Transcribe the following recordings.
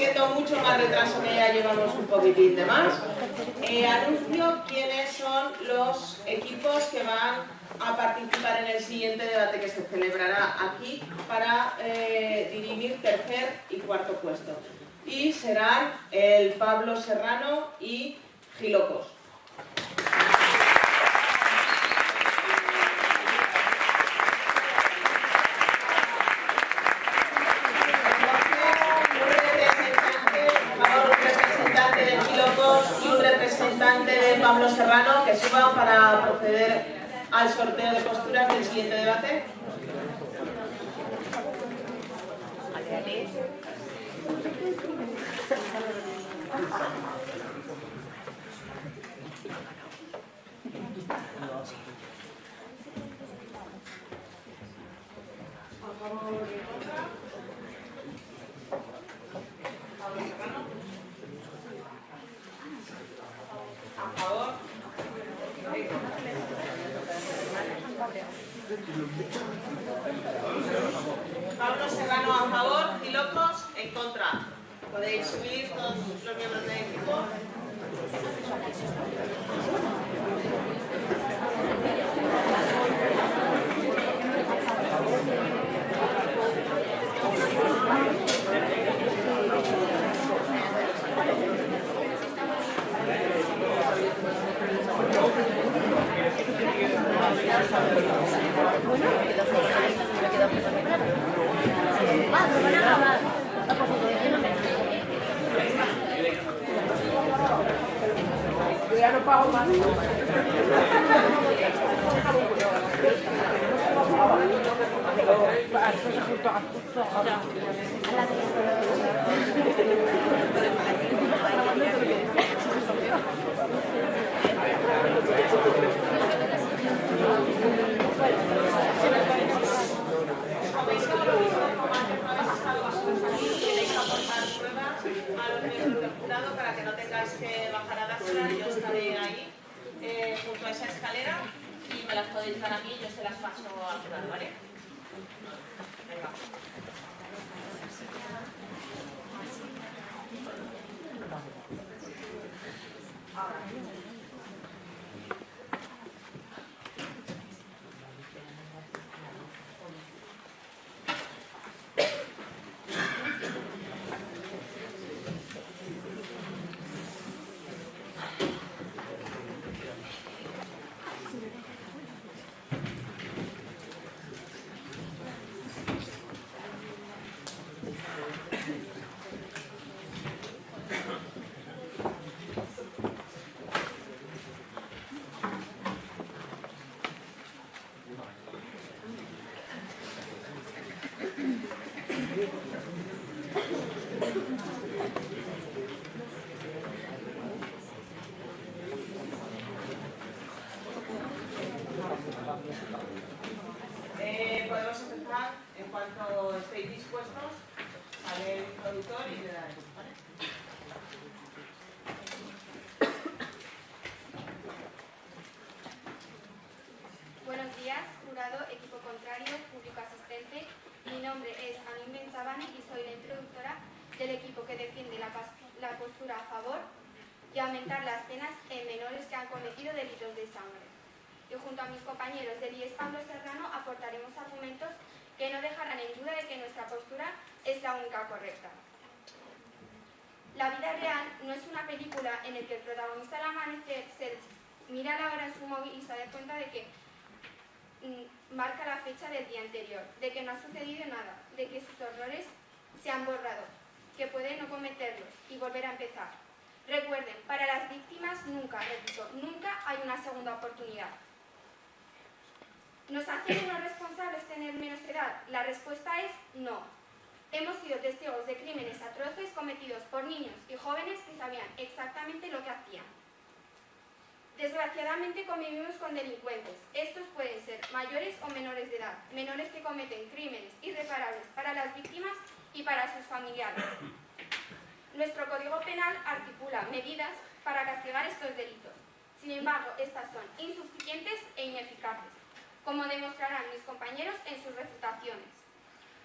siento mucho más retraso, que ya llevamos un poquitín de más. Anuncio quiénes son los equipos que van a participar en el siguiente debate que se celebrará aquí para dirimir tercer y cuarto puesto. Y serán el Pablo Serrano y Gilocos. De Pablo Serrano, que suba para proceder al sorteo de posturas del siguiente debate. Pablo Serrano a favor, Gilocos en contra. Podéis subir todos los miembros del equipo. Yo ya no pago más. Para que no tengáis que bajar a dársela, yo estaré ahí junto a esa escalera y me las podéis dar a mí, yo se las paso al final, ¿vale? Venga. Podemos empezar en cuanto estéis dispuestos. Sale el introductor y le daremos, ¿vale? Buenos días, jurado, equipo contrario, público asistente. Mi nombre es Amin Benchabane y soy la introductora del equipo que defiende la postura a favor y aumentar las penas en menores que han cometido delitos de sangre. Y junto a mis compañeros del IES Pablo Serrano aportaremos argumentos que no dejarán en duda de que nuestra postura es la única correcta. La vida real no es una película en la que el protagonista al amanecer se mira la hora en su móvil y se da cuenta de que marca la fecha del día anterior, de que no ha sucedido nada, de que sus horrores se han borrado, que puede no cometerlos y volver a empezar. Recuerden, para las víctimas nunca, repito, nunca hay una segunda oportunidad. ¿Nos hacen unos responsables tener menos edad? La respuesta es no. Hemos sido testigos de crímenes atroces cometidos por niños y jóvenes que sabían exactamente lo que hacían. Desgraciadamente convivimos con delincuentes. Estos pueden ser mayores o menores de edad, menores que cometen crímenes irreparables para las víctimas y para sus familiares. Nuestro Código Penal articula medidas para castigar estos delitos. Sin embargo, estas son insuficientes e ineficaces, como demostrarán mis compañeros en sus refutaciones.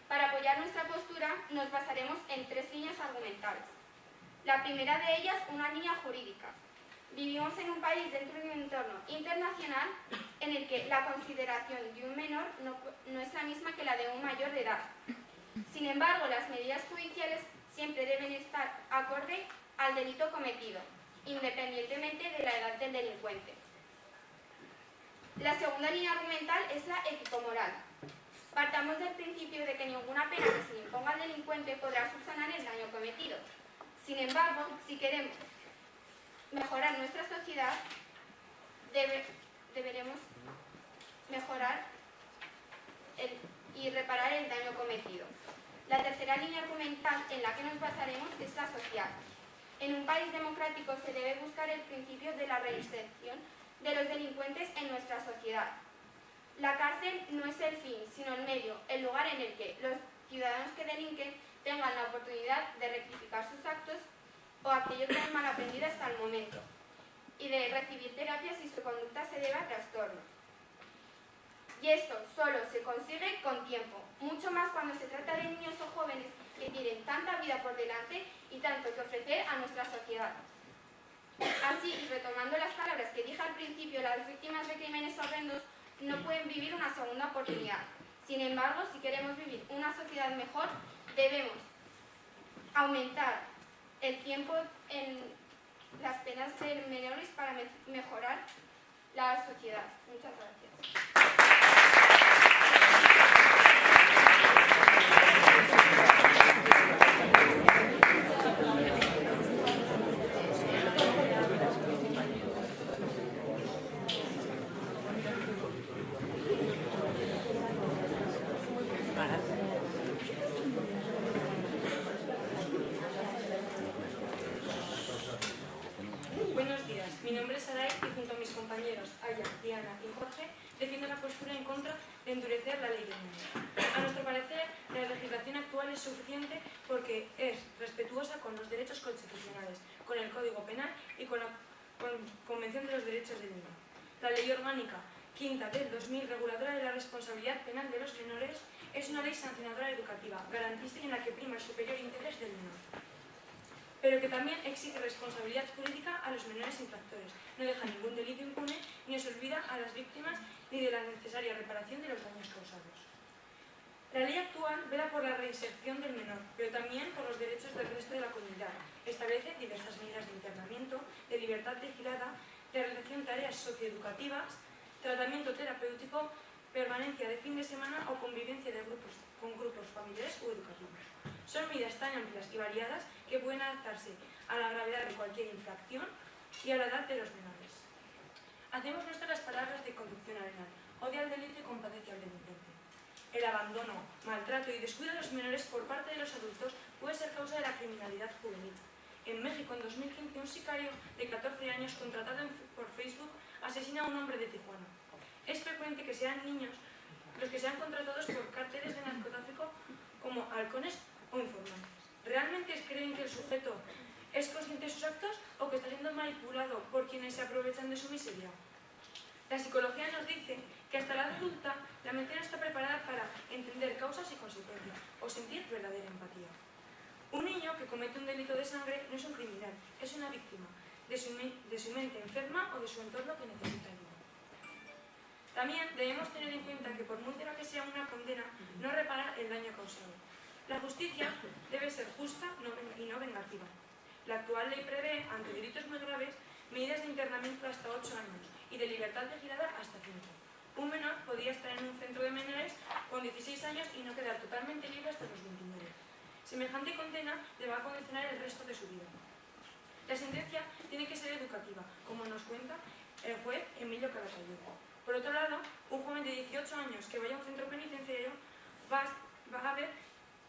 Para apoyar nuestra postura nos basaremos en 3 líneas argumentales. La primera de ellas, una línea jurídica. Vivimos en un país dentro de un entorno internacional en el que la consideración de un menor no es la misma que la de un mayor de edad. Sin embargo, las medidas judiciales siempre deben estar acorde al delito cometido, independientemente de la edad del delincuente. La segunda línea argumental es la ético-moral. Partamos del principio de que ninguna pena que se le imponga al delincuente podrá subsanar el daño cometido. Sin embargo, si queremos mejorar nuestra sociedad, deberemos mejorar y reparar el daño cometido. La tercera línea argumental en la que nos basaremos es la social. En un país democrático se debe buscar el principio de la reinserción de los delincuentes en nuestra sociedad. La cárcel no es el fin, sino el medio, el lugar en el que los ciudadanos que delinquen tengan la oportunidad de rectificar sus actos o aquello que han mal aprendido hasta el momento, y de recibir terapias si su conducta se debe a trastornos. Y esto solo se consigue con tiempo, mucho más cuando se trata de niños o jóvenes que tienen tanta vida por delante y tanto que ofrecer a nuestra sociedad. Así, y retomando las palabras que dije al principio, las víctimas de crímenes horrendos no pueden vivir una segunda oportunidad. Sin embargo, si queremos vivir una sociedad mejor, debemos aumentar el tiempo en las penas de menores para mejorar la sociedad. Muchas gracias. Buenos días, mi nombre es Saray y junto a mis compañeros Aya, Diana y Jorge defiendo la postura en contra de endurecer la ley del menor. A nuestro parecer, la legislación actual es suficiente porque es respetuosa con los derechos constitucionales, con el Código Penal y con la Convención de los Derechos del Niño. La Ley Orgánica 5ª del 2000, reguladora de la responsabilidad penal de los menores, es una ley sancionadora educativa, garantista y en la que prima el superior interés del menor, pero que también exige responsabilidad jurídica a los menores infractores. No deja ningún delito impune ni se olvida a las víctimas ni de la necesaria reparación de los daños causados. La ley actual vela por la reinserción del menor, pero también por los derechos del resto de la comunidad. Establece diversas medidas de internamiento, de libertad vigilada, de realización de tareas socioeducativas, tratamiento terapéutico, permanencia de fin de semana o convivencia con grupos familiares o educativos. Son medidas tan amplias y variadas que pueden adaptarse a la gravedad de cualquier infracción y a la edad de los menores. Hacemos nuestras las palabras de Conducción Arenal: odia al delito y compadece al delincuente. El abandono, maltrato y descuido de los menores por parte de los adultos puede ser causa de la criminalidad juvenil. En México, en 2015, un sicario de 14 años contratado por Facebook asesina a un hombre de Tijuana. Es frecuente que sean niños los que sean contratados por cárteles de narcotráfico como halcones o informantes. ¿Realmente creen que el sujeto es consciente de sus actos o que está siendo manipulado por quienes se aprovechan de su miseria? La psicología nos dice que hasta la edad adulta la mente no está preparada para entender causas y consecuencias o sentir verdadera empatía. Un niño que comete un delito de sangre no es un criminal, es una víctima de su mente enferma o de su entorno que necesita ayuda. También debemos tener en cuenta que por muy dura que sea una condena, no repara el daño causado. La justicia debe ser justa y no vengativa. La actual ley prevé, ante delitos muy graves, medidas de internamiento hasta 8 años y de libertad vigilada hasta 5. Un menor podría estar en un centro de menores con 16 años y no quedar totalmente libre hasta los 29. Semejante condena le va a condicionar el resto de su vida. La sentencia tiene que ser educativa, como nos cuenta el juez Emilio Calatayud. Por otro lado, un joven de 18 años que vaya a un centro penitenciario se va a ver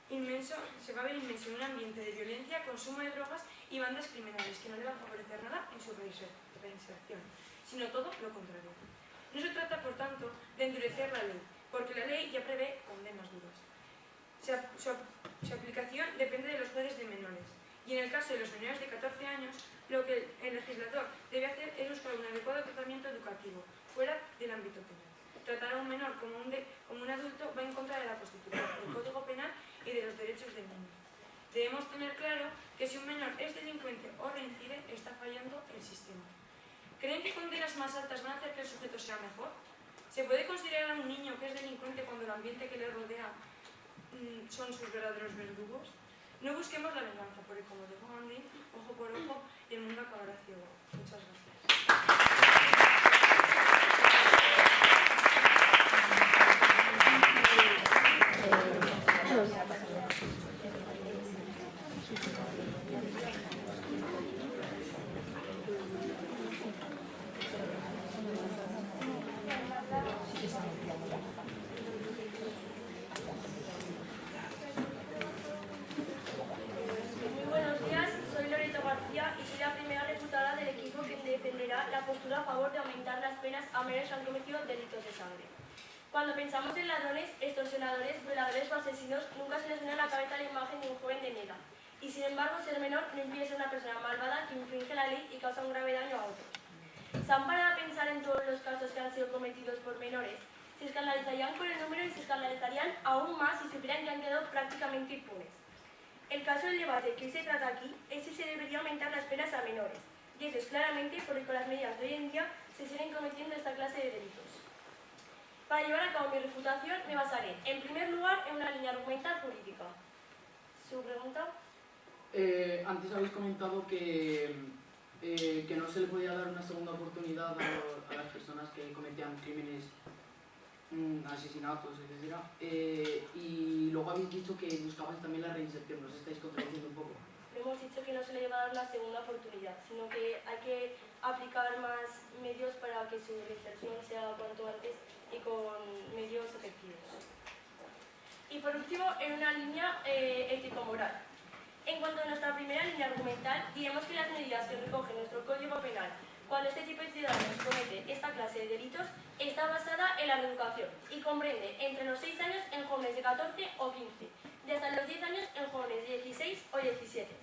inmenso en un ambiente de violencia, consumo de drogas y bandas criminales que no le van a favorecer nada en su reinserción, sino todo lo contrario. No se trata, por tanto, de endurecer la ley, porque la ley ya prevé condenas duras. Su aplicación depende de los jueces de menores, y en el caso de los menores de 14 años, lo que el legislador debe hacer es buscar un adecuado tratamiento educativo, fuera del ámbito penal. Tratar a un menor como un adulto va en contra de la Constitución, del Código Penal y de los derechos del niño. Debemos tener claro que si un menor es delincuente o reincide, está fallando el sistema. ¿Creen que condenas más altas van a hacer que el sujeto sea mejor? ¿Se puede considerar a un niño que es delincuente cuando el ambiente que le rodea son sus verdaderos verdugos? No busquemos la venganza, porque como dijo Gandhi, ojo por ojo y el mundo acabará ciego. Muchas gracias. La postura a favor de aumentar las penas a menores que han cometido delitos de sangre. Cuando pensamos en ladrones, extorsionadores, violadores o asesinos, nunca se les viene a la cabeza la imagen de un joven de mi edad. Y sin embargo, ser menor no impide ser una persona malvada que infringe la ley y causa un grave daño a otros. ¿Se han parado a pensar en todos los casos que han sido cometidos por menores? Se escandalizarían con el número y se escandalizarían aún más si supieran que han quedado prácticamente impunes. El caso del debate que hoy se trata aquí es si se debería aumentar las penas a menores. Y eso es claramente porque con las medidas de hoy en día se siguen cometiendo esta clase de delitos. Para llevar a cabo mi refutación me basaré, en primer lugar, en una línea argumental jurídica. ¿Su pregunta? Antes habéis comentado que no se le podía dar una segunda oportunidad a las personas que cometían crímenes, asesinatos, etc. Y luego habéis dicho que buscabais también la reinserción. ¿Nos estáis contradiciendo un poco? Hemos dicho que no se le iba a dar una segunda oportunidad, sino que hay que aplicar más medios para que su reinserción sea cuanto antes y con medios efectivos. Y por último, en una línea ético-moral. En cuanto a nuestra primera línea argumental, diremos que las medidas que recoge nuestro Código Penal cuando este tipo de ciudadanos comete esta clase de delitos está basada en la reeducación y comprende entre los 6 años en jóvenes de 14 o 15, de hasta los 10 años en jóvenes de 16 o 17.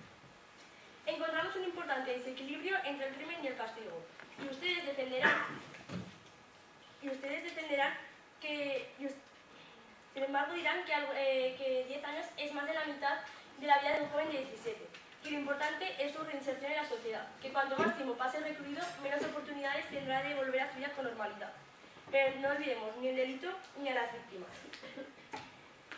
Encontramos un importante desequilibrio entre el crimen y el castigo, y ustedes defenderán que, sin embargo, dirán que 10 años es más de la mitad de la vida de un joven de 17, y lo importante es su reinserción en la sociedad, que cuanto más tiempo pase recluido, menos oportunidades tendrá de volver a su vida con normalidad. Pero no olvidemos ni el delito ni a las víctimas.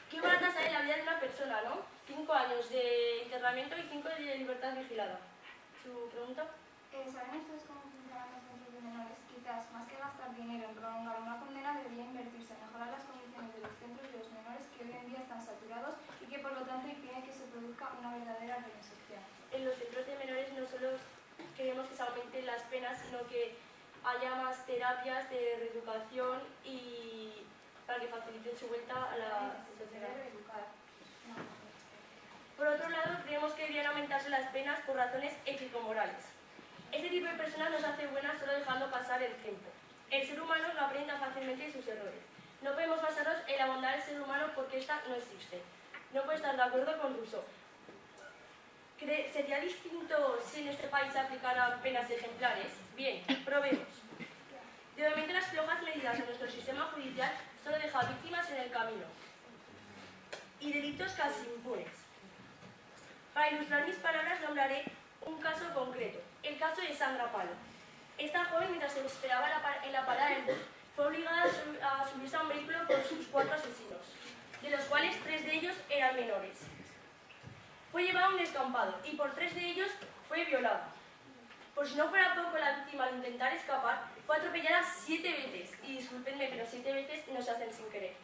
Qué barata sale la vida de una persona, ¿no? 5 años de internamiento y 5 de libertad vigilada. ¿Su pregunta? ¿Saben ustedes cómo funcionan los centros de menores? Quizás, más que gastar dinero en prolongar una condena, debería invertirse en mejorar las condiciones de los centros de los menores que hoy en día están saturados y que por lo tanto impiden que se produzca una verdadera reinserción. En los centros de menores no solo queremos que se aumenten las penas, sino que haya más terapias de reeducación y para que faciliten su vuelta a la sociedad. Por otro lado, creemos que deberían aumentarse las penas por razones ético-morales. Este tipo de personas no se hace buenas solo dejando pasar el tiempo. El ser humano no aprende fácilmente de sus errores. No podemos basarnos en la bondad del ser humano porque esta no existe. No puedo estar de acuerdo con Rousseau. ¿Sería distinto si en este país se aplicaran penas ejemplares? Bien, probemos. De momento, las flojas medidas de nuestro sistema judicial solo dejan víctimas en el camino y delitos casi impunes. Para ilustrar mis palabras, nombraré un caso concreto, el caso de Sandra Palo. Esta joven, mientras se esperaba en la parada del bus, fue obligada a subirse a un vehículo por sus 4 asesinos, de los cuales 3 de ellos eran menores. Fue llevada a un descampado y por 3 de ellos fue violada. Por si no fuera poco, la víctima al intentar escapar fue atropellada 7 veces, y discúlpenme, pero 7 veces no se hacen sin querer.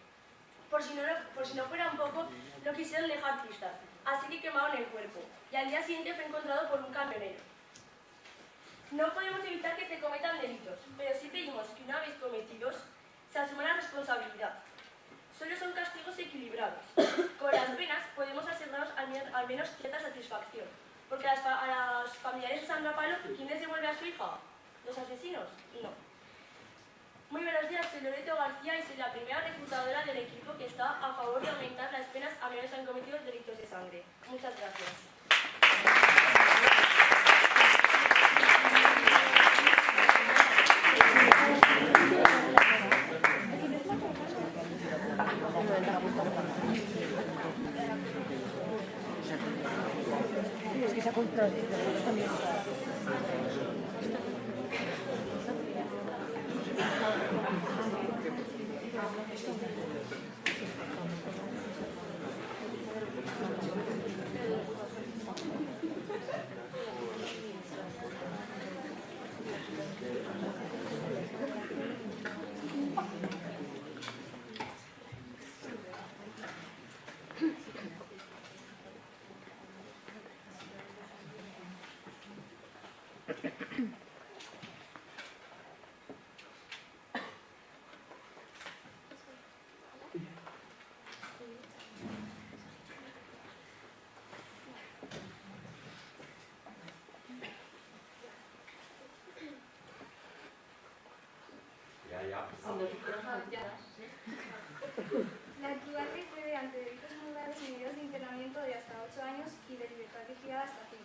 Por si no fuera un poco, no quisieron dejar pistas, así que quemaron el cuerpo, y al día siguiente fue encontrado por un camionero. No podemos evitar que se cometan delitos, pero sí pedimos que una vez cometidos, se asuma la responsabilidad. Solo son castigos equilibrados. Con las penas podemos asegurarnos al menos cierta satisfacción, porque a los familiares de Sandra Palo, ¿quién les devuelve a su hija? ¿Los asesinos? No. Muy buenos días, soy Loreto García y soy la primera refutadora del equipo que está a favor de aumentar las penas a menores que han cometido delitos de sangre. Muchas gracias. La actual ley prevé ante delitos muy graves medidas de internamiento de hasta 8 años y de libertad vigilada hasta 5.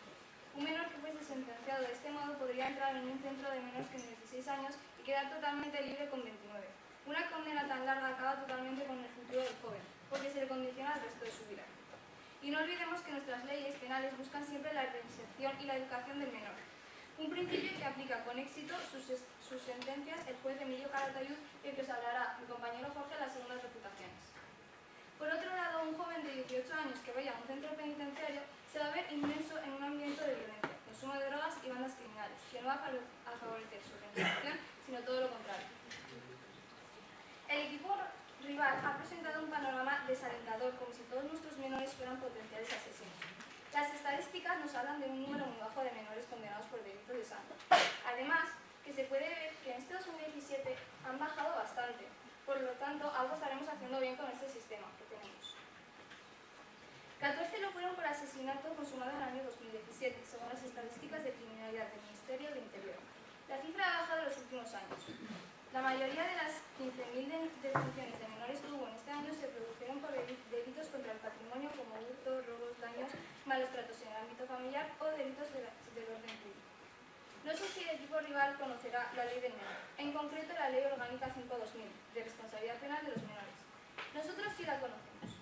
Un menor que fuese sentenciado de este modo podría entrar en un centro de menores que en 16 años y quedar totalmente libre con 29. Una condena tan larga acaba totalmente con el futuro del joven, porque se le condiciona el resto de su vida. Y no olvidemos que nuestras leyes penales buscan siempre la reinserción y la educación del menor. Un principio que aplica con éxito sus sentencias el juez Emilio Calatayud, del que os hablará mi compañero Jorge en las segundas refutaciones. Por otro lado, un joven de 18 años que vaya a un centro penitenciario se va a ver inmerso en un ambiente de violencia, consumo de drogas y bandas criminales, que no va a favorecer su reinserción, sino todo lo contrario. El equipo rival ha presentado un panorama desalentador, como si todos nuestros menores fueran potenciales asesinos. Las estadísticas nos hablan de un número muy bajo de menores condenados por delitos de sangre. Además, que se puede ver que en este 2017 han bajado bastante. Por lo tanto, algo estaremos haciendo bien con este sistema que tenemos. 14 lo fueron por asesinato consumado en el año 2017, según las estadísticas de criminalidad del Ministerio de Interior. La cifra ha bajado en los últimos años. La mayoría de las 15.000 detenciones de menores que hubo en este año se produjeron por delitos contra el patrimonio como hurto, robos, daños, malos tratos en el ámbito familiar o delitos del orden público. No sé si el equipo rival conocerá la ley del menor, en concreto la Ley Orgánica 5/2000, de responsabilidad penal de los menores. Nosotros sí la conocemos.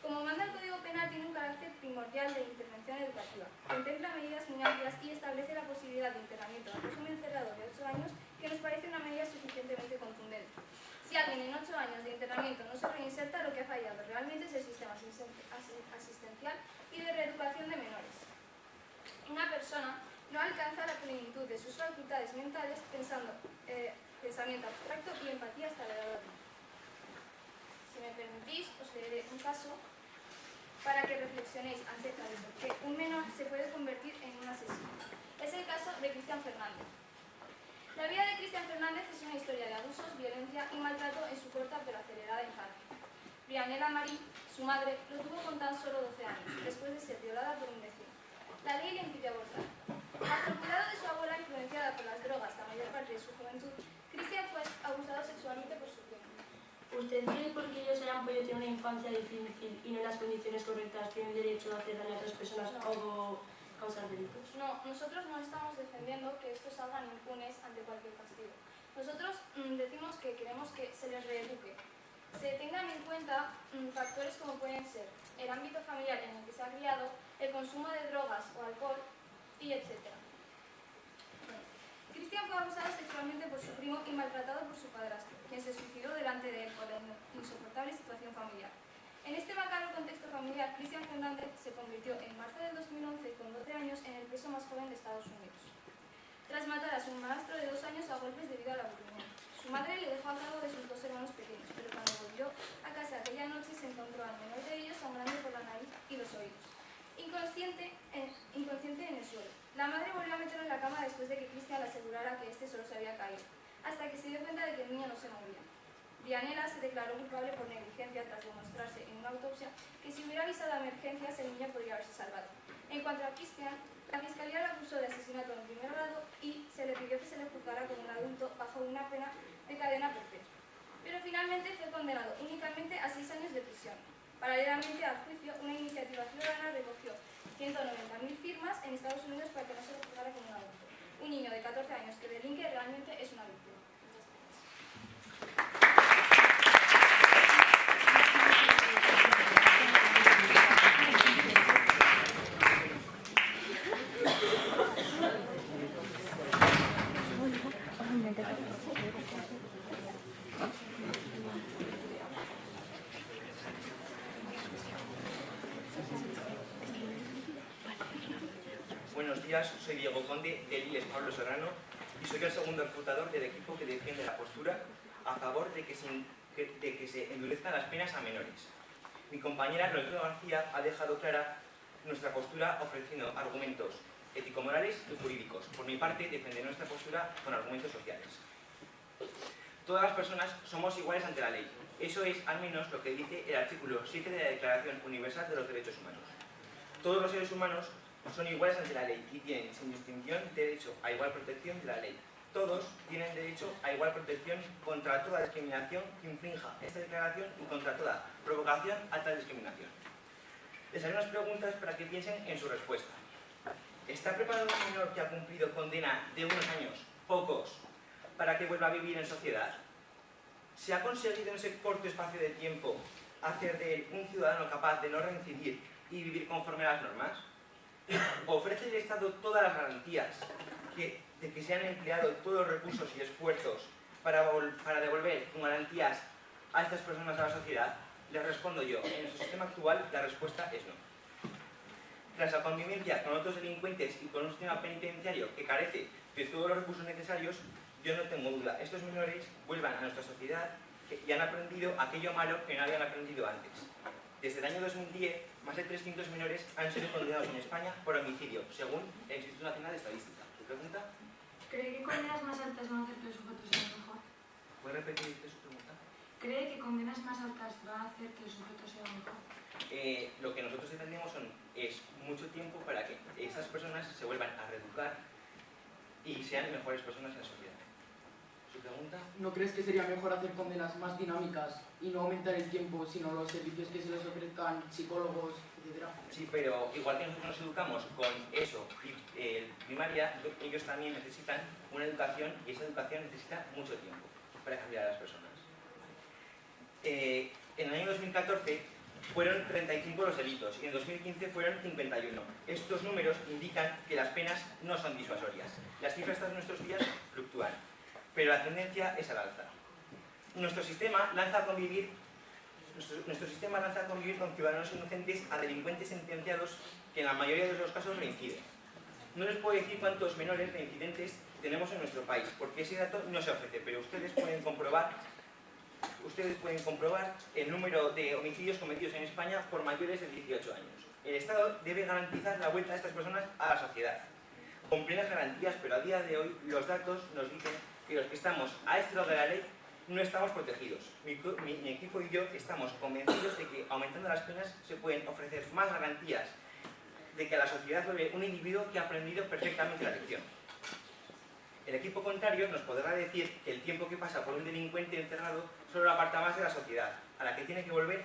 Como manda el Código Penal, tiene un carácter primordial de intervención educativa. Contempla medidas muy amplias y establece la posibilidad de internamiento al régimen cerrado de 8 años, que nos parece una medida suficientemente contundente. Si alguien en 8 años de internamiento no se reinserta, lo que ha fallado realmente es el sistema asistencial y de reeducación de menores. Una persona no alcanza la plenitud de sus facultades mentales pensamiento abstracto y empatía hasta la edad adulta. Si me permitís, os leeré un caso para que reflexionéis acerca de por qué un menor se puede convertir en un asesino. Es el caso de Cristian Fernández. La vida de Cristian Fernández es una historia de abusos, violencia y maltrato en su corta pero acelerada infancia. Brianela Marín, su madre, lo tuvo con tan solo 12 años, después de ser violada por un vecino. La ley le impidió abortar. Bajo el cuidado de su abuela, influenciada por las drogas la mayor parte de su juventud, Cristian fue abusado sexualmente por su primo. ¿Usted cree que porque ellos hayan podido tener una infancia difícil y no en las condiciones correctas tienen derecho a hacer daño a otras personas o causar delitos? No, nosotros no estamos defendiendo que estos salgan impunes ante cualquier castigo. Nosotros decimos que queremos que se les reeduque. Se tengan en cuenta factores como pueden ser el ámbito familiar en el que se ha criado, el consumo de drogas o alcohol, y etc. Cristian fue abusado sexualmente por su primo y maltratado por su padrastro, quien se suicidó delante de él por la insoportable situación familiar. En este macabro contexto familiar, Cristian Fernández se convirtió en marzo del 2011, con 12 años, en el preso más joven de Estados Unidos. Tras matar a su hermanastro de 2 años a golpes debido al aburrimiento. Su madre le dejó a cargo de sus 2 hermanos pequeños, pero cuando volvió a casa aquella noche se encontró al menor de ellos sangrando por la nariz y los oídos, inconsciente en el suelo. La madre volvió a meterlo en la cama después de que Cristian le asegurara que este solo se había caído, hasta que se dio cuenta de que el niño no se movía. Brianela se declaró culpable por negligencia tras demostrarse en una autopsia que si hubiera avisado a emergencias el niño podría haberse salvado. En cuanto a Cristian, la Fiscalía lo acusó de asesinato en primer grado y se le pidió que se le juzgara como un adulto bajo una pena de cadena perpetua. Pero finalmente fue condenado únicamente a 6 años de prisión. Paralelamente al juicio, una iniciativa ciudadana recogió 190.000 firmas en Estados Unidos para que no se le juzgara como un adulto. Un niño de 14 años que delinque realmente es una víctima. días, soy Diego Conde, del IES Pablo Serrano, y soy el segundo refutador del equipo que defiende la postura a favor de que se endurezcan las penas a menores. Mi compañera Lorenzo García ha dejado clara nuestra postura ofreciendo argumentos ético-morales y jurídicos. Por mi parte, defenderé nuestra postura con argumentos sociales. Todas las personas somos iguales ante la ley. Eso es, al menos, lo que dice el artículo 7 de la Declaración Universal de los Derechos Humanos. Todos los seres humanos son iguales ante la ley y tienen, sin distinción, derecho a igual protección de la ley. Todos tienen derecho a igual protección contra toda discriminación que infrinja esta declaración y contra toda provocación a tal discriminación. Les haré unas preguntas para que piensen en su respuesta. ¿Está preparado un menor que ha cumplido condena de unos años, pocos, para que vuelva a vivir en sociedad? ¿Se ha conseguido en ese corto espacio de tiempo hacer de él un ciudadano capaz de no reincidir y vivir conforme a las normas? ¿Ofrece el Estado todas las garantías de que se han empleado todos los recursos y esfuerzos para devolver con garantías a estas personas a la sociedad? Les respondo yo, en nuestro sistema actual la respuesta es no. Tras la convivencia con otros delincuentes y con un sistema penitenciario que carece de todos los recursos necesarios, yo no tengo duda, estos menores vuelvan a nuestra sociedad y han aprendido aquello malo que no habían aprendido antes. Desde el año 2010, más de 300 menores han sido condenados en España por homicidio, según el Instituto Nacional de Estadística. ¿Su pregunta? ¿Cree que condenas más altas van a hacer que los sujetos sean mejor? ¿Puede repetir usted su pregunta? ¿Cree que condenas más altas van a hacer que los sujetos sean mejor? Lo que nosotros defendemos es mucho tiempo para que esas personas se vuelvan a reeducar y sean mejores personas en la sociedad. ¿Su pregunta? ¿No crees que sería mejor hacer condenas más dinámicas y no aumentar el tiempo, sino los servicios que se les ofrezcan, psicólogos, etcétera? Sí, pero igual que nosotros nos educamos con eso, primaria, ellos también necesitan una educación y esa educación necesita mucho tiempo para cambiar a las personas. En el año 2014 fueron 35 los delitos y en 2015 fueron 51. Estos números indican que las penas no son disuasorias. Las cifras de nuestros días fluctúan, pero la tendencia es al alza. Nuestro sistema lanza a convivir con ciudadanos inocentes a delincuentes sentenciados que en la mayoría de los casos reinciden. No les puedo decir cuántos menores reincidentes tenemos en nuestro país, porque ese dato no se ofrece, pero ustedes pueden comprobar el número de homicidios cometidos en España por mayores de 18 años. El Estado debe garantizar la vuelta de estas personas a la sociedad, con plenas garantías, pero a día de hoy los datos nos dicen que los que estamos a este lado de la ley no estamos protegidos. Mi equipo y yo estamos convencidos de que aumentando las penas se pueden ofrecer más garantías de que a la sociedad vuelve un individuo que ha aprendido perfectamente la lección. El equipo contrario nos podrá decir que el tiempo que pasa por un delincuente encerrado solo lo aparta más de la sociedad, a la que tiene que volver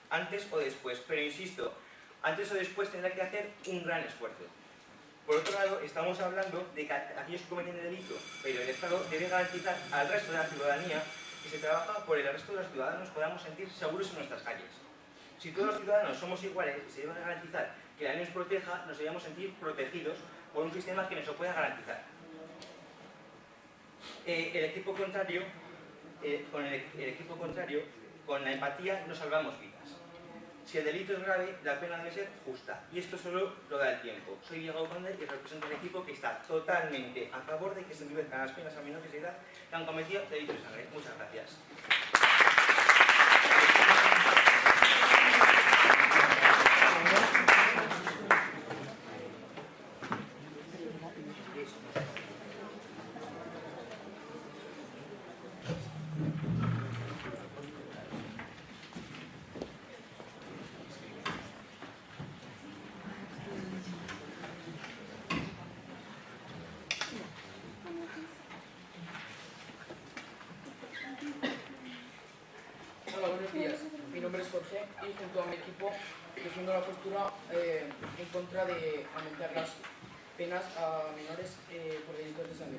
antes o después. Pero insisto, antes o después tendrá que hacer un gran esfuerzo. Por otro lado, estamos hablando de que aquellos que cometen el delito, pero el Estado debe garantizar al resto de la ciudadanía que se trabaja por el resto de los ciudadanos podamos sentir seguros en nuestras calles. Si todos los ciudadanos somos iguales y se debe garantizar que la ley nos proteja, nos debemos sentir protegidos por un sistema que nos lo pueda garantizar. El equipo contrario, con la empatía nos salvamos vidas. Si el delito es grave, la pena debe ser justa. Y esto solo lo da el tiempo. Soy Diego Conde y represento al equipo que está totalmente a favor de que se endurezcan las penas a menores de edad que han cometido delitos de sangre. Muchas gracias. Hola, buenos días. Mi nombre es Jorge y junto a mi equipo defiendo la postura en contra de aumentar las penas a menores por delitos de sangre.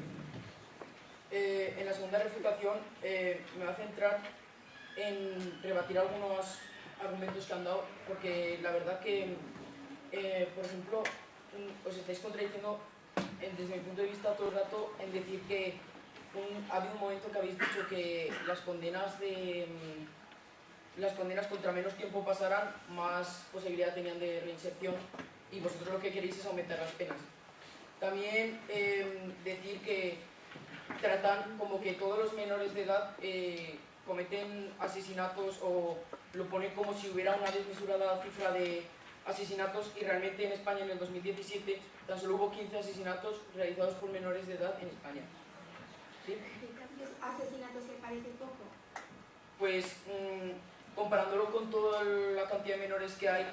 En la segunda refutación me va a centrar en rebatir algunos argumentos que han dado, porque la verdad que, por ejemplo, os estáis contradiciendo desde mi punto de vista todo el rato en decir que ha habido un momento que habéis dicho que las condenas contra menos tiempo pasaran, más posibilidad tenían de reinserción, y vosotros lo que queréis es aumentar las penas. También decir que tratan como que todos los menores de edad cometen asesinatos o lo ponen como si hubiera una desmesurada cifra de asesinatos y realmente en España en el 2017 tan solo hubo 15 asesinatos realizados por menores de edad en España. ¿Sí? ¿Asesinatos te parece poco? Pues comparándolo con toda la cantidad de menores que hay,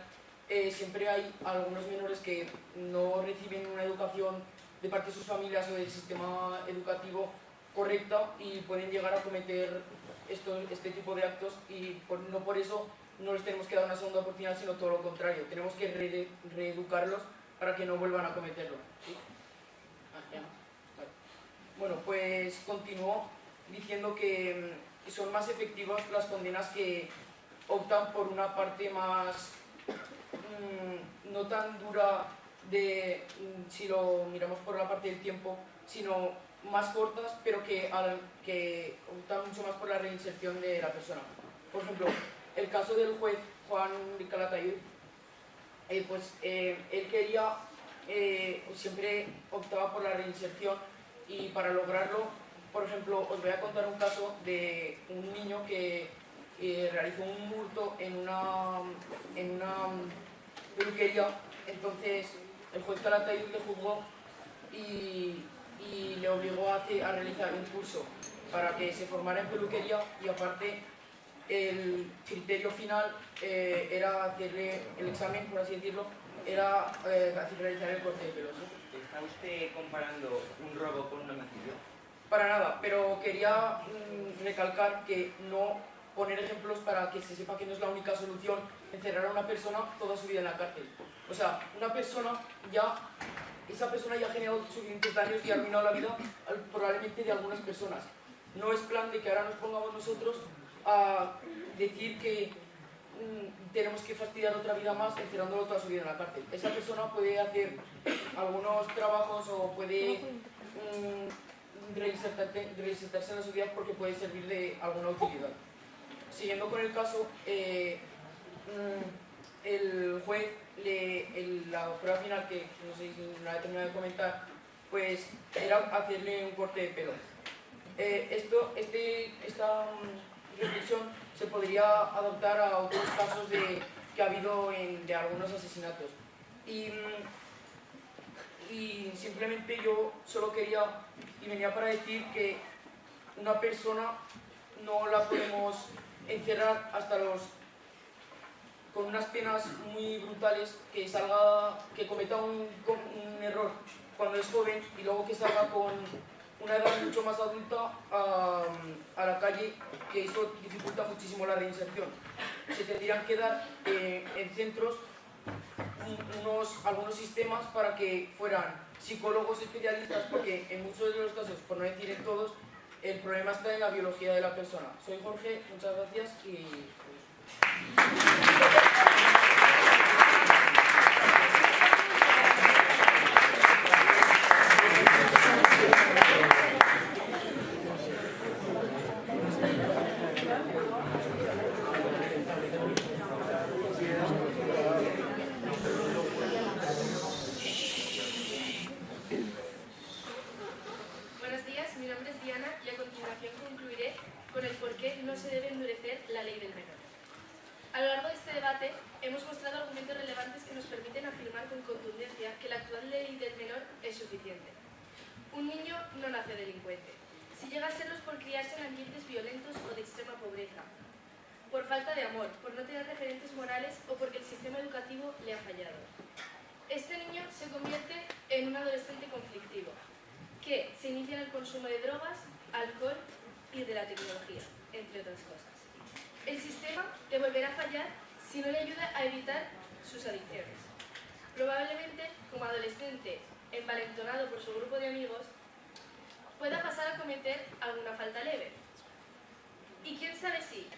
siempre hay algunos menores que no reciben una educación de parte de sus familias o del sistema educativo correcta y pueden llegar a cometer este tipo de actos y no por eso no les tenemos que dar una segunda oportunidad, sino todo lo contrario. Tenemos que reeducarlos para que no vuelvan a cometerlo. ¿Sí? Vale. Bueno, pues continúo diciendo que son más efectivas las condenas que optan por una parte más no tan dura si lo miramos por la parte del tiempo, sino más cortas, pero que optan mucho más por la reinserción de la persona. Por ejemplo, el caso del juez Juan de Calatayud, él quería, siempre optaba por la reinserción y para lograrlo, por ejemplo, os voy a contar un caso de un niño que realizó un hurto en una peluquería. Entonces el juez Calatayud le juzgó y le obligó a realizar un curso para que se formara en peluquería y aparte el criterio final era hacerle el examen, por así decirlo, era realizar el corte de pelos. ¿Está usted comparando un robo con un homicidio? Para nada, pero quería recalcar que no poner ejemplos para que se sepa que no es la única solución encerrar a una persona toda su vida en la cárcel. O sea, esa persona ya ha generado suficientes daños y ha arruinado la vida probablemente de algunas personas. No es plan de que ahora nos pongamos nosotros a decir que tenemos que fastidiar otra vida más encerrándolo toda su vida en la cárcel. Esa persona puede hacer algunos trabajos o puede reinsertarse en la sociedad porque puede servir de alguna utilidad. Siguiendo con el caso, el juez, la prueba final, que no sé si no la he terminado de comentar, pues era hacerle un corte de pelo. Esta reflexión se podría adaptar a otros casos que ha habido de algunos asesinatos. Y simplemente yo solo quería y venía para decir que una persona no la podemos encerrar con unas penas muy brutales, que cometa un error cuando es joven y luego que salga con una edad mucho más adulta a la calle, que eso dificulta muchísimo la reinserción. Se tendrían que dar en centros algunos sistemas para que fueran psicólogos especialistas, porque en muchos de los casos, por no decir en todos, el problema está en la biología de la persona. Soy Jorge, muchas gracias y... Buenos días, mi nombre es Diana y a continuación concluiré con el por qué no se debe endurecer la ley del menor. A lo largo de este debate hemos mostrado argumentos relevantes que nos permiten afirmar con contundencia que la actual ley del menor es suficiente. Un niño no nace delincuente. Si llega a serlo es por criarse en ambientes violentos o de extrema pobreza, por falta de amor, por no tener referentes morales o porque el sistema educativo le ha fallado. Este niño se convierte en un adolescente conflictivo, que se inicia en el consumo de drogas, alcohol y de la tecnología, entre otras cosas. El sistema le volverá a fallar si no le ayuda a evitar sus adicciones. Probablemente, como adolescente envalentonado por su grupo de amigos, pueda pasar a cometer alguna falta leve. Y quién sabe si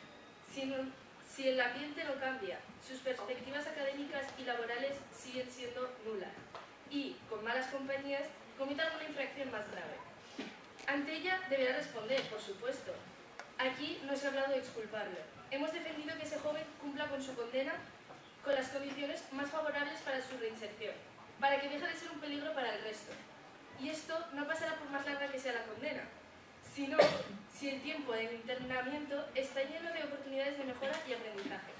el ambiente no cambia, sus perspectivas académicas y laborales siguen siendo nulas y, con malas compañías, cometa alguna infracción más grave. Ante ella deberá responder, por supuesto. Aquí no se ha hablado de exculparlo. Hemos defendido que ese joven cumpla con su condena con las condiciones más favorables para su reinserción, para que deje de ser un peligro para el resto. Y esto no pasará por más larga que sea la condena, sino si el tiempo del internamiento está lleno de oportunidades de mejora y aprendizaje.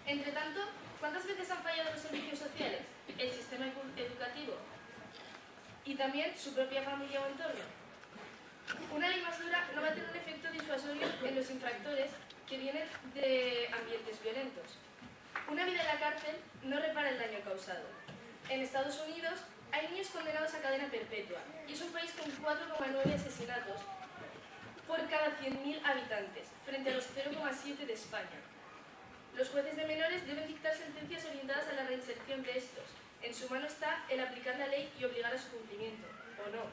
Entre tanto, ¿cuántas veces han fallado los servicios sociales, el sistema educativo y también su propia familia o entorno? Una ley más dura no va a tener un efecto disuasorio en los infractores que vienen de ambientes violentos. Una vida en la cárcel no repara el daño causado. En Estados Unidos hay niños condenados a cadena perpetua y es un país con 4,9 asesinatos por cada 100.000 habitantes, frente a los 0,7 de España. Los jueces de menores deben dictar sentencias orientadas a la reinserción de estos. En su mano está el aplicar la ley y obligar a su cumplimiento, o no.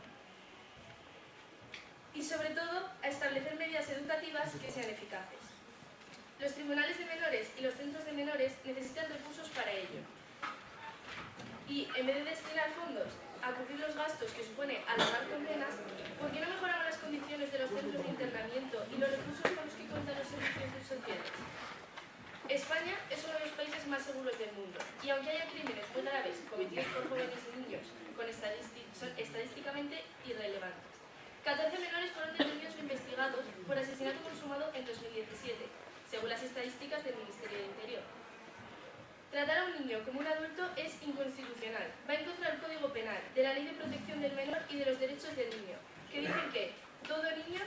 Y sobre todo, a establecer medidas educativas que sean eficaces. Los tribunales de menores y los centros de menores necesitan recursos para ello. Y en vez de destinar fondos a cubrir los gastos que supone alargar condenas, ¿por qué no mejoramos las condiciones de los centros de internamiento y los recursos con los que cuentan los servicios sociales? España es uno de los países más seguros del mundo, y aunque haya crímenes muy graves cometidos por jóvenes y niños, son estadísticamente irrelevantes. 14 menores fueron detenidos o investigados por asesinato consumado en 2017, según las estadísticas del Ministerio del Interior. Tratar a un niño como un adulto es inconstitucional. Va en contra del Código Penal, de la Ley de Protección del Menor y de los Derechos del Niño, que dicen que todo niño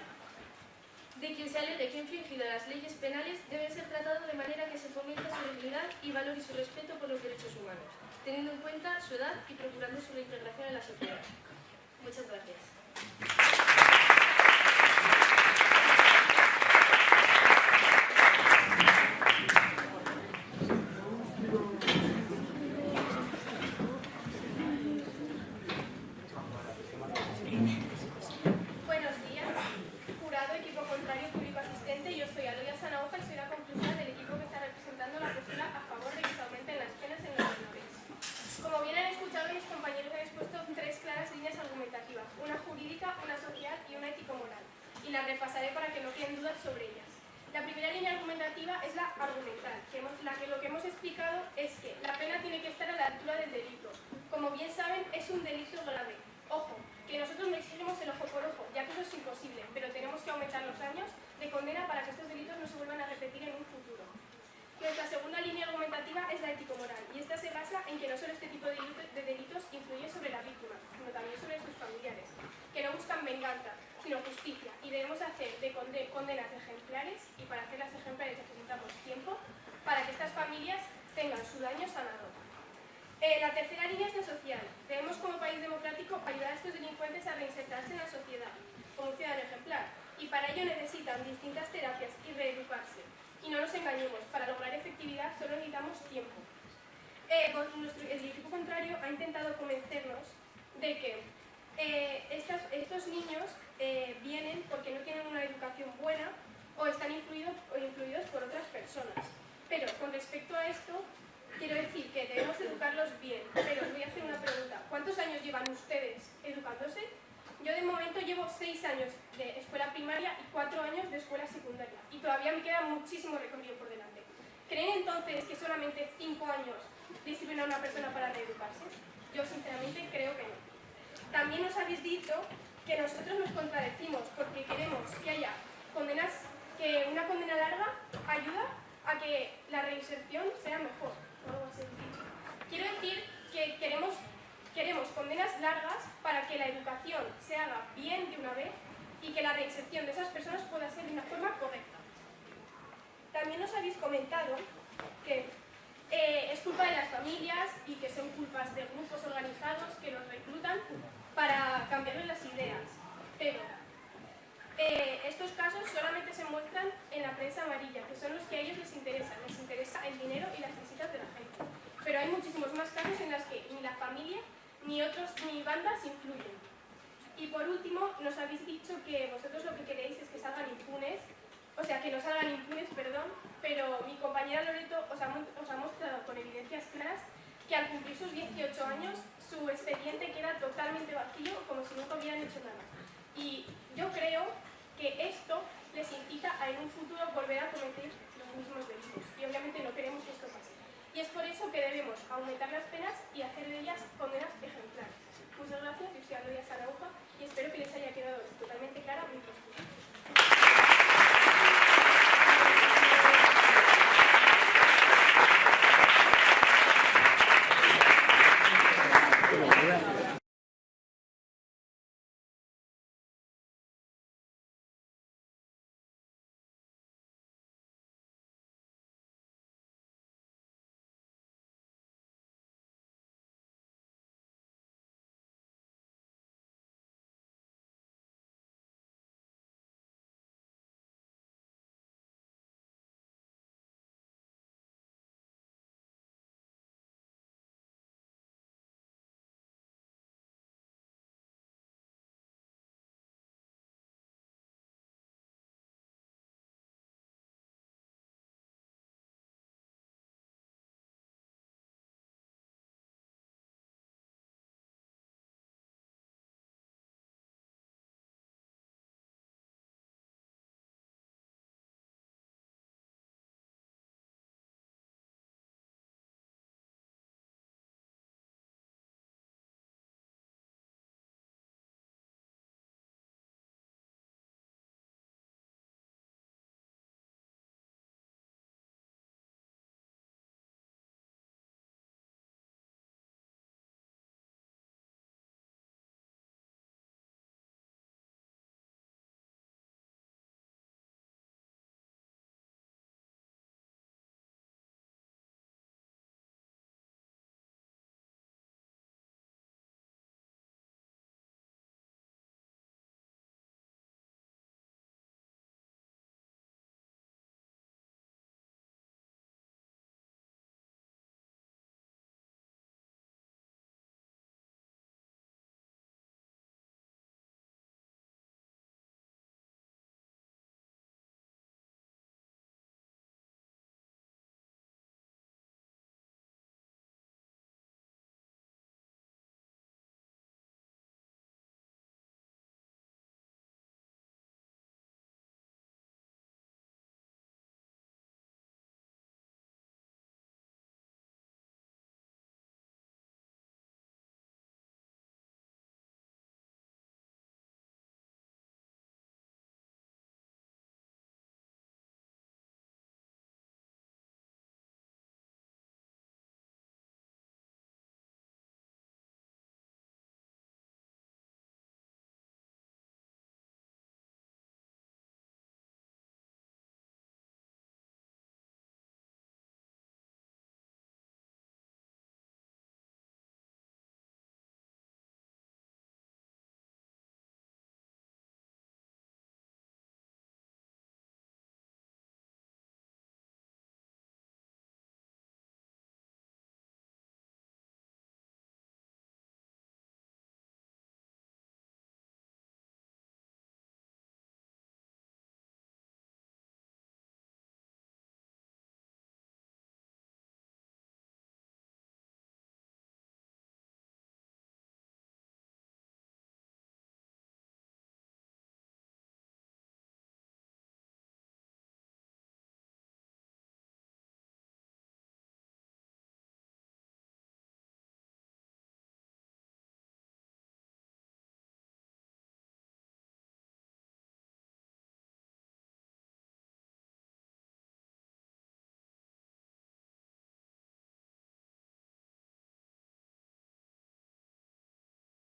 de quien se alegue que ha infringido las leyes penales debe ser tratado de manera que se fomente su dignidad y valore su respeto por los derechos humanos, teniendo en cuenta su edad y procurando su reintegración en la sociedad. Muchas gracias. Buenos días, jurado, equipo contrario, público asistente. Yo soy Aloia Sanauja y soy la conclusión del equipo que está representando la postura a favor de que se aumenten las penas en los menores. Como bien han escuchado, mis compañeros han expuesto 3 claras líneas argumentativas, una jurídica, una social y una ético-moral, y las repasaré para que no queden dudas sobre ellas. La primera línea argumentativa es la argumental, lo que hemos explicado es que la pena tiene que estar a la altura del delito. Como bien saben, es un delito grave. Ojo, que nosotros no exigimos el ojo por ojo, ya que eso es imposible, pero tenemos que aumentar los años de condena para que estos delitos no se vuelvan a repetir en un futuro. Nuestra segunda línea argumentativa es la ético-moral, y esta se basa en que no solo este tipo de delitos influye sobre la víctima, sino también sobre sus familiares, que no buscan venganza, sino justicia, y debemos hacer de condenas ejemplares, y para hacerlas ejemplares necesitamos tiempo, para que estas familias tengan su daño sanado. La tercera línea es la social. Debemos, como país democrático, ayudar a estos delincuentes a reinsertarse en la sociedad, como un ciudadano ejemplar, y para ello necesitan distintas terapias y reeducarse. Y no nos engañemos, para lograr efectividad solo necesitamos tiempo. El equipo contrario ha intentado convencernos de que estos niños vienen porque no tienen una educación buena o están influidos por otras personas. Pero con respecto a esto, quiero decir que debemos educarlos bien, pero os voy a hacer una pregunta. ¿Cuántos años llevan ustedes educándose? Yo de momento llevo 6 años de escuela primaria y 4 años de escuela secundaria, y todavía me queda muchísimo recorrido por delante. ¿Creen entonces que solamente 5 años le sirven a una persona para reeducarse? Yo sinceramente creo que no. También nos habéis dicho que nosotros nos contradecimos porque queremos que haya condenas, que una condena larga ayuda a que la reinserción sea mejor. Quiero decir que queremos condenas largas para que la educación se haga bien de una vez y que la reinserción de esas personas pueda ser de una forma correcta. También nos habéis comentado que es culpa de las familias y que son culpas de grupos organizados que los reclutan para cambiarles las ideas. Pero estos casos solamente se muestran en la prensa amarilla, que son los que a ellos les interesa el dinero y las visitas de la gente. Pero hay muchísimos más casos en los que ni la familia ni bandas influyen. Y por último, nos habéis dicho que vosotros lo que queréis es que salgan impunes, que no salgan impunes, pero mi compañera Loreto os ha mostrado con evidencias claras que al cumplir sus 18 años su expediente queda totalmente vacío, como si nunca hubieran hecho nada. Y yo creo que esto les incita a en un futuro volver a cometer los mismos delitos. Y obviamente no queremos que esto pase. Y es por eso que debemos aumentar las penas y hacer de ellas condenas ejemplares. Muchas gracias.